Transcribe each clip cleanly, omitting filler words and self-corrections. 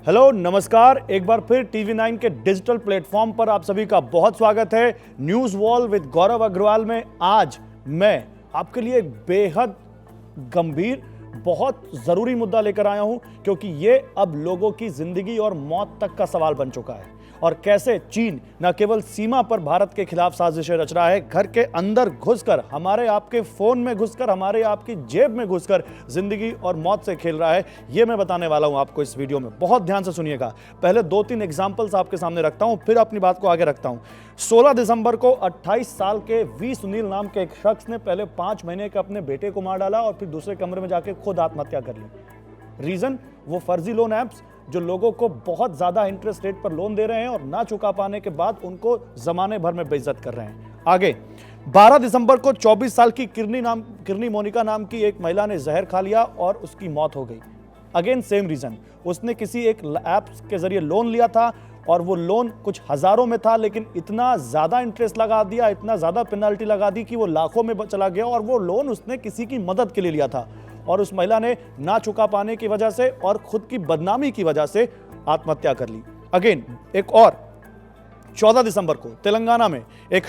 Hello नमस्कार, एक बार फिर TV9 के डिजिटल प्लेटफॉर्म पर आप सभी का बहुत स्वागत है। न्यूज़ वॉल विद गौरव अग्रवाल में आज मैं आपके लिए एक बेहद गंभीर, बहुत ज़रूरी मुद्दा लेकर आया हूं, क्योंकि ये अब लोगों की ज़िंदगी और मौत तक का सवाल बन चुका है। और कैसे चीन न केवल सीमा पर भारत के खिलाफ साजिशें रच रहा है, घर के अंदर घुसकर, हमारे आपके फ़ोन में घुसकर, हमारे आपकी जेब में घुसकर ज़िंदगी और मौत से खेल रहा है, ये मैं बताने वाला हूं आपको इस वीडियो में। बहुत ध्यान से सुनिएगा। पहले 2-3 एग्जाम्पल्स आपके सामने रखता हूं, फिर अपनी बात को आगे रखता हूं। 16 दिसंबर को 28 साल के वी सुनील नाम के एक शख्स ने पहले 5 महीने के अपने बेटे को मार डाला और फिर दूसरे कमरे में जाके खुद आत्महत्या कर ली। रीजन, वो फर्जी लोन ऐप्स जो लोगों को बहुत ज्यादा इंटरेस्ट रेट पर लोन दे रहे हैं और ना चुका पाने के बाद उनको जमाने भर में बेइज्जत कर रहे हैं। आगे 12 दिसंबर को 24 साल की किरनी मोनिका नाम की एक महिला ने जहर खा लिया और उसकी मौत हो गई। अगेन सेम रीजन, उसने किसी एक ऐप के जरिए लोन लिया था और वो लोन कुछ हजारों में था, लेकिन इतना ज्यादा इंटरेस्ट लगा दिया, इतना ज्यादा पेनल्टी लगा दी कि वो लाखों में चला गया और वो लोन उसने किसी की मदद के लिए लिया था और उस महिला ने ना चुका पाने की वजह से और खुद की बदनामी की वजह से आत्महत्या कर ली। अगेन एक और 14 दिसंबर को तेलंगाना में एक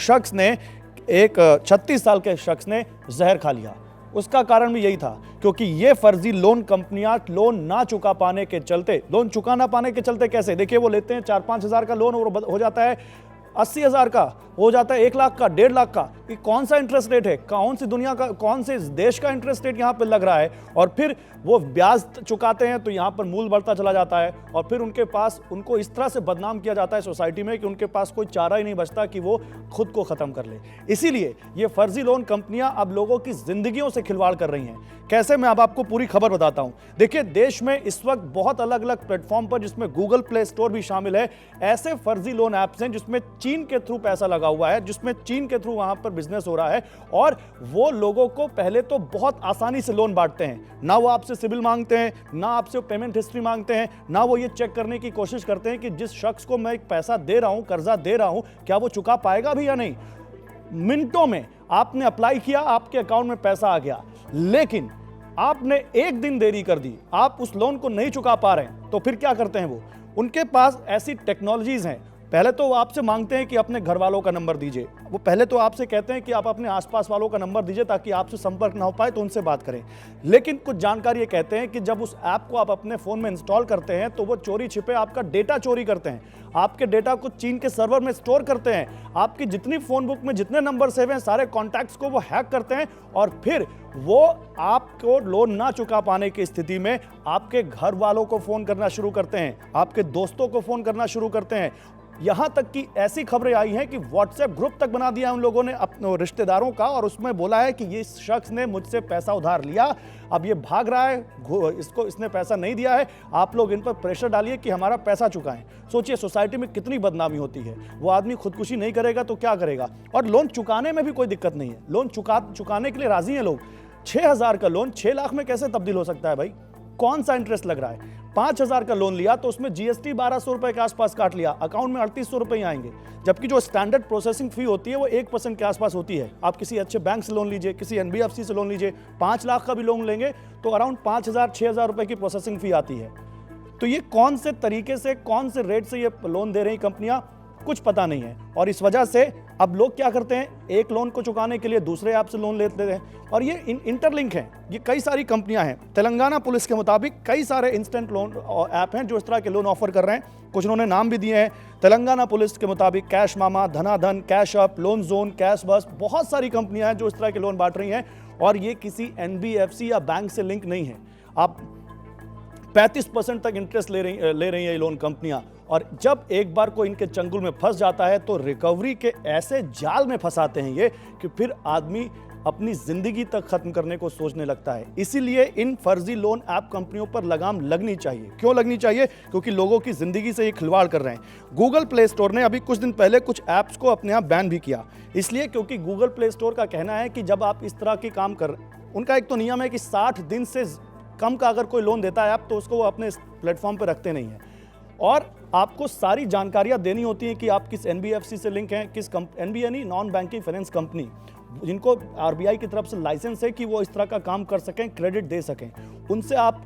36 साल के शख्स ने जहर खा लिया। उसका कारण भी यही था, क्योंकि ये फर्जी लोन कंपनियां लोन ना चुका पाने के चलते, लोन चुका ना पाने के चलते कैसे, देखिए वो लेते हैं 4-5 हजार का लोन और हो जाता है 80 हजार का, हो जाता है 1 लाख का, 1.5 लाख का। ये कौन सा इंटरेस्ट रेट है, कौन सी दुनिया का, कौन से देश का इंटरेस्ट रेट यहाँ पे लग रहा है। और फिर वो ब्याज चुकाते हैं तो यहाँ पर मूल बढ़ता चला जाता है और फिर उनको इस तरह से बदनाम किया जाता है सोसाइटी में कि उनके पास कोई चारा ही नहीं बचता कि वो खुद को खत्म कर ले। इसीलिए ये फर्जी लोन कंपनियां अब लोगों की जिंदगियों से खिलवाड़ कर रही हैं। कैसे, मैं अब आपको पूरी खबर बताता हूं। देखिए, देश में इस वक्त बहुत अलग अलग प्लेटफॉर्म पर, जिसमें गूगल प्ले स्टोर भी शामिल है, ऐसे फर्जी लोन ऐप्स हैं जिसमें चीन के थ्रू पैसा लगा हुआ है, जिसमें चीन के थ्रू वहां पर बिजनेस हो रहा है और वो लोगों को पहले तो बहुत आसानी से लोन बांटते हैं। ना वो आपसे सिबिल मांगते हैं, ना आपसे पेमेंट हिस्ट्री मांगते हैं, ना वो ये चेक करने की कोशिश करते हैं कि जिस शख्स को मैं एक पैसा दे रहा हूं, कर्जा दे रहा हूं, क्या वो चुका पाएगा भी या नहीं। मिनटों में आपने अप्लाई किया, आपके अकाउंट में पैसा आ गया, लेकिन आपने एक दिन देरी कर दी, आप उस लोन को नहीं चुका पा रहे हैं, तो फिर क्या करते हैं वो, उनके पास ऐसी टेक्नोलॉजीज हैं। पहले तो वो आपसे मांगते हैं कि अपने घर वालों का नंबर दीजिए, वो पहले तो आपसे कहते हैं कि आप अपने आसपास वालों का नंबर दीजिए ताकि आपसे संपर्क ना हो पाए तो उनसे बात करें। लेकिन कुछ जानकारी ये कहते हैं कि जब उस ऐप को आप अपने फोन में इंस्टॉल करते हैं तो वो चोरी छिपे आपका डेटा चोरी करते हैं, आपके डेटा को चीन के सर्वर में स्टोर करते हैं, आपकी जितनी फोन बुक में जितने नंबर सेव हैं सारे कॉन्टैक्ट्स को वो हैक करते हैं और फिर वो आपको लोन ना चुका पाने की स्थिति में आपके घर वालों को फोन करना शुरू करते हैं, आपके दोस्तों को फोन करना शुरू करते हैं। यहां तक कि ऐसी खबरें आई हैं कि व्हाट्सएप ग्रुप तक बना दिया उन लोगों ने अपने रिश्तेदारों का और उसमें बोला है कि ये शख्स ने मुझसे पैसा उधार लिया, अब ये भाग रहा है, इसने पैसा नहीं दिया है, आप लोग इन पर प्रेशर डालिए कि हमारा पैसा चुकाएं। सोचिए सोसाइटी में कितनी बदनामी होती है। वो आदमी खुदकुशी नहीं करेगा तो क्या करेगा। और लोन चुकाने में भी कोई दिक्कत नहीं है, लोन चुकाने के लिए राजी हैं लोग। 6,000 का लोन 6 लाख में कैसे तब्दील हो सकता है भाई, कौन सा इंटरेस्ट लग रहा है। 5,000 का लोन लिया तो उसमें जीएसटी 1,200 रुपए के आसपास काट लिया, अकाउंट में 3,800 रुपए आएंगे, जबकि जो स्टैंडर्ड प्रोसेसिंग फी होती है वो 1% के आसपास होती है। आप किसी अच्छे बैंक से लोन लीजिए, किसी एनबीएफसी से लोन लीजिए, 5 लाख का भी लोन लेंगे तो अराउंड 5,000-6,000 रुपए की प्रोसेसिंग फी आती है। तो ये कौन से तरीके से, कौन से रेट से ये लोन दे रही कंपनियां, कुछ पता नहीं है। और इस वजह से अब लोग क्या करते हैं, एक लोन को चुकाने के लिए दूसरे ऐप से लोन लेते हैं और ये इंटरलिंक है। ये कई सारी कंपनियां हैं। तेलंगाना पुलिस के मुताबिक कई सारे इंस्टेंट लोन ऐप हैं जो इस तरह के लोन ऑफर कर रहे हैं। कुछ उन्होंने नाम भी दिए हैं। तेलंगाना पुलिस के मुताबिक Cash Mama, Dhanadhan, Cash Up, Loan Zone, Cash Bus, बहुत सारी कंपनियां हैं जो इस तरह के लोन बांट रही हैं और ये किसी एनबीएफसी या बैंक से लिंक नहीं है। आप 35% तक इंटरेस्ट ले रही है ये लोन कंपनियां। और जब एक बार कोई इनके चंगुल में फंस जाता है तो रिकवरी के ऐसे जाल में फंसाते हैं ये कि फिर आदमी अपनी जिंदगी तक खत्म करने को सोचने लगता है। इसीलिए इन फर्जी लोन ऐप कंपनियों पर लगाम लगनी चाहिए। क्यों लगनी चाहिए? क्योंकि लोगों की जिंदगी से ये खिलवाड़ कर रहे हैं। गूगल प्ले स्टोर ने अभी कुछ दिन पहले कुछ ऐप्स को अपने आप बैन भी किया, इसलिए क्योंकि गूगल प्ले स्टोर का कहना है कि जब आप इस तरह की काम कर, उनका एक तो नियम है कि 60 दिन से कम का अगर कोई लोन देता है ऐप तो उसको वो अपने प्लेटफॉर्म पर रखते नहीं है और आपको सारी जानकारियां देनी होती हैं कि आप किस एनबीएफसी से लिंक हैं, किस एनबीए नहीं, नॉन बैंकिंग फाइनेंस कंपनी, जिनको आरबीआई की तरफ से लाइसेंस है कि वो इस तरह का काम कर सकें, क्रेडिट दे सकें, उनसे आप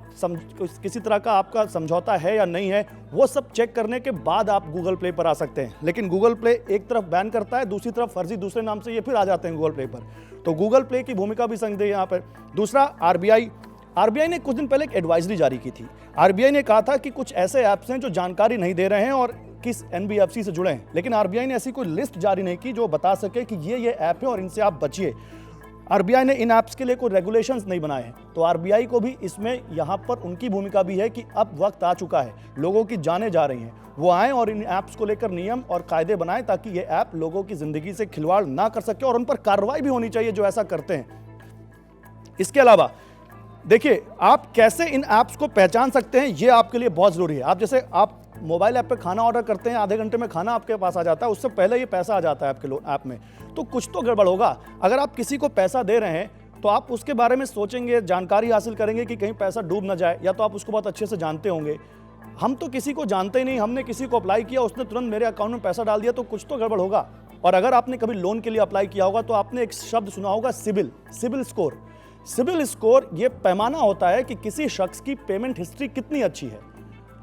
किसी तरह का आपका समझौता है या नहीं है, वो सब चेक करने के बाद आप गूगल प्ले पर आ सकते हैं। लेकिन गूगल प्ले एक तरफ बैन करता है, दूसरी तरफ फर्जी दूसरे नाम से ये फिर आ जाते हैं गूगल प्ले पर। तो गूगल प्ले की भूमिका भी संदेह यहाँ पर। दूसरा, आरबीआई ने कुछ दिन पहले एक एडवाइजरी जारी की थी। आरबीआई ने कहा था कि कुछ ऐसे ऐप्स हैं जो जानकारी नहीं दे रहे हैं और किस एनबीएफसी से जुड़े हैं, लेकिन आरबीआई ने ऐसी कोई लिस्ट जारी नहीं की जो बता सके कि ये ऐप है और इनसे आप बचिए। आरबीआई ने इन ऐप्स के लिए कोई रेगुलेशंस नहीं बनाए हैं। तो आरबीआई को भी इसमें यहाँ पर उनकी भूमिका भी है कि अब वक्त आ चुका है, लोगों की जानें जा रही हैं, वो आएँ और इन ऐप्स को लेकर नियम और कायदे बनाएं ताकि ये ऐप लोगों की ज़िंदगी से खिलवाड़ ना कर सके और उन पर कार्रवाई भी होनी चाहिए जो ऐसा करते हैं। इसके अलावा देखिए, आप कैसे इन ऐप्स को पहचान सकते हैं, ये आपके लिए बहुत ज़रूरी है। आप मोबाइल ऐप पे खाना ऑर्डर करते हैं, आधे घंटे में खाना आपके पास आ जाता है, उससे पहले ये पैसा आ जाता है आपके ऐप में, तो कुछ तो गड़बड़ होगा। अगर आप किसी को पैसा दे रहे हैं तो आप उसके बारे में सोचेंगे, जानकारी हासिल करेंगे कि कहीं पैसा डूब ना जाए, या तो आप उसको बहुत अच्छे से जानते होंगे। हम तो किसी को जानते ही नहीं, हमने किसी को अप्लाई किया, उसने तुरंत मेरे अकाउंट में पैसा डाल दिया, तो कुछ तो गड़बड़ होगा। और अगर आपने कभी लोन के लिए अप्लाई किया होगा तो आपने एक शब्द सुना होगा, सिबिल स्कोर। सिबिल स्कोर ये पैमाना होता है कि किसी शख्स की पेमेंट हिस्ट्री कितनी अच्छी है।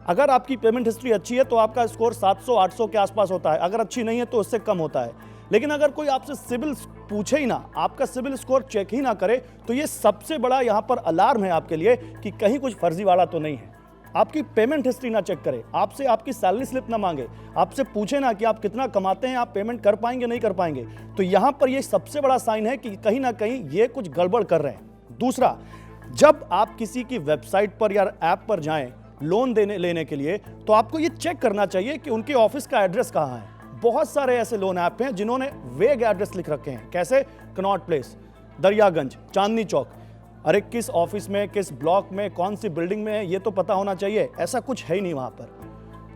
अगर आपकी पेमेंट हिस्ट्री अच्छी है तो आपका स्कोर 700-800 के आसपास होता है, अगर अच्छी नहीं है तो उससे कम होता है। लेकिन अगर कोई आपसे सिबिल पूछे ही ना, आपका सिबिल स्कोर चेक ही ना करे, तो ये सबसे बड़ा यहाँ पर अलार्म है आपके लिए कि कहीं कुछ फर्जीवाड़ा तो नहीं है। आपकी पेमेंट हिस्ट्री ना चेक करे, आपसे आपकी सैलरी स्लिप ना मांगे, आपसे पूछे ना कि आप कितना कमाते हैं, आप पेमेंट कर पाएंगे नहीं कर पाएंगे, तो यहाँ पर ये सबसे बड़ा साइन है कि कहीं ना कहीं ये कुछ गड़बड़ कर रहे हैं। दूसरा, जब आप किसी की वेबसाइट पर या ऐप पर जाएं लोन लेने के लिए, तो आपको ये चेक करना चाहिए कि उनके ऑफिस का एड्रेस कहाँ है। बहुत सारे ऐसे लोन ऐप हैं जिन्होंने वेग एड्रेस लिख रखे हैं, कैसे कनॉट प्लेस, दरियागंज, चांदनी चौक। अरे किस ऑफिस में, किस ब्लॉक में, कौन सी बिल्डिंग में है, ये तो पता होना चाहिए। ऐसा कुछ है ही नहीं वहाँ पर।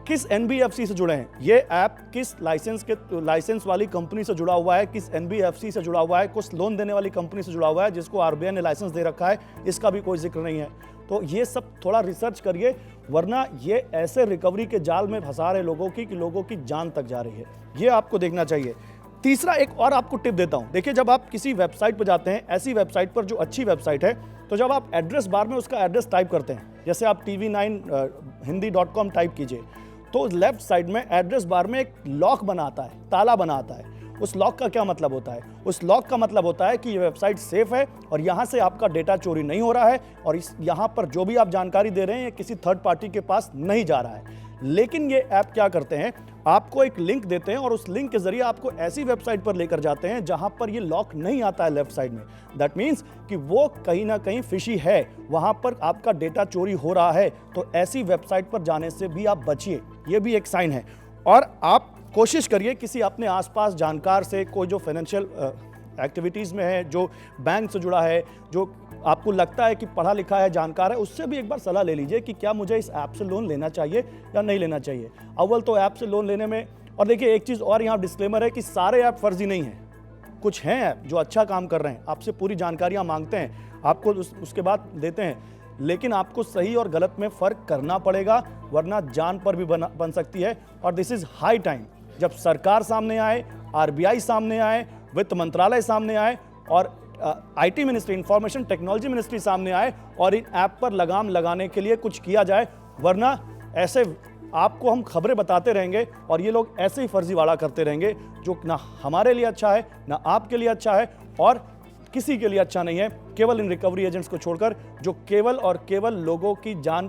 किस एनबीएफसी से जुड़े हैं, ये ऐप किस लाइसेंस वाली कंपनी से जुड़ा हुआ है, किस एनबीएफसी से जुड़ा हुआ है, कुछ लोन देने वाली कंपनी से जुड़ा हुआ है जिसको आरबीआई ने लाइसेंस दे रखा है, इसका भी कोई जिक्र नहीं है। तो ये सब थोड़ा रिसर्च करिए, वरना ये ऐसे रिकवरी के जाल में फंसा रहे लोगों की कि लोगों की जान तक जा रही है। ये आपको देखना चाहिए। तीसरा, एक और आपको टिप देता हूं। देखिए, जब आप किसी वेबसाइट पर जाते हैं, ऐसी वेबसाइट पर जो अच्छी वेबसाइट है, तो जब आप एड्रेस बार में उसका एड्रेस टाइप करते हैं, जैसे आप tv9hindi.com टाइप कीजिए, तो लेफ्ट साइड में एड्रेस बार में एक लॉक बना आता है, ताला बना आता है। उस लॉक का क्या मतलब होता है? उस लॉक का मतलब होता है कि ये वेबसाइट सेफ है और यहाँ से आपका डेटा चोरी नहीं हो रहा है, और यहाँ पर जो भी आप जानकारी दे रहे हैं ये किसी थर्ड पार्टी के पास नहीं जा रहा है। लेकिन ये ऐप क्या करते हैं, आपको एक लिंक देते हैं और उस लिंक के जरिए आपको ऐसी वेबसाइट पर लेकर जाते हैं जहां पर ये लॉक नहीं आता है लेफ्ट साइड में। दैट मीन्स कि वो कहीं ना कहीं फिशी है, वहां पर आपका डेटा चोरी हो रहा है। तो ऐसी वेबसाइट पर जाने से भी आप बचिए, ये भी एक साइन है। और आप कोशिश करिए किसी अपने आसपास जानकार से, कोई जो फाइनेंशियल एक्टिविटीज़ में है, जो बैंक से जुड़ा है, जो आपको लगता है कि पढ़ा लिखा है, जानकार है, उससे भी एक बार सलाह ले लीजिए कि क्या मुझे इस ऐप से लोन लेना चाहिए या नहीं लेना चाहिए। अव्वल तो ऐप से लोन लेने में, और देखिए एक चीज़ और यहाँ डिस्क्लेमर है कि सारे ऐप फर्जी नहीं हैं। कुछ हैं ऐप जो अच्छा काम कर रहे हैं, आपसे पूरी जानकारियाँ मांगते हैं, आपको उसके बाद देते हैं, लेकिन आपको सही और गलत में फ़र्क करना पड़ेगा, वरना जान पर भी बन सकती है। और दिस इज़ हाई टाइम जब सरकार सामने आए, आरबीआई सामने आए, वित्त मंत्रालय सामने आए और IT ministry, information technology ministry सामने आए और इन ऐप पर लगाम लगाने के लिए कुछ किया जाए। वरना ऐसे आपको हम खबरें बताते रहेंगे और ये लोग ऐसे ही फर्जीवाड़ा करते रहेंगे, जो ना हमारे लिए अच्छा है, ना आपके लिए अच्छा है और किसी के लिए अच्छा नहीं है, केवल इन रिकवरी एजेंट्स को छोड़कर, जो केवल और केवल लोगों की जान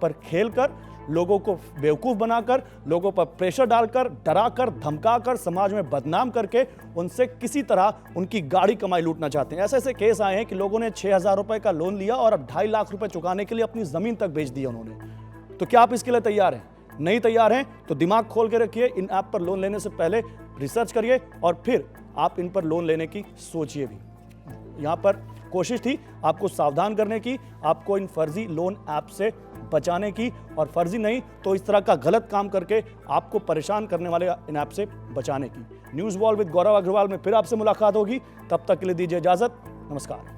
पर खेलकर, लोगों को बेवकूफ़ बनाकर, लोगों पर प्रेशर डालकर, डराकर, धमकाकर, समाज में बदनाम करके उनसे किसी तरह उनकी गाड़ी कमाई लूटना चाहते हैं। ऐसे ऐसे केस आए हैं कि लोगों ने 6,000 रुपए का लोन लिया और अब 2.5 लाख रुपए चुकाने के लिए अपनी ज़मीन तक बेच दी उन्होंने। तो क्या आप इसके लिए तैयार हैं? नहीं तैयार हैं तो दिमाग खोल के रखिए। इन ऐप पर लोन लेने से पहले रिसर्च करिए और फिर आप इन पर लोन लेने की सोचिए भी। यहाँ पर कोशिश थी आपको सावधान करने की, आपको इन फर्जी लोन ऐप से बचाने की, और फर्जी नहीं तो इस तरह का गलत काम करके आपको परेशान करने वाले इन ऐप से बचाने की। न्यूज़ वॉल विद गौरव अग्रवाल में फिर आपसे मुलाकात होगी, तब तक के लिए दीजिए इजाजत। नमस्कार।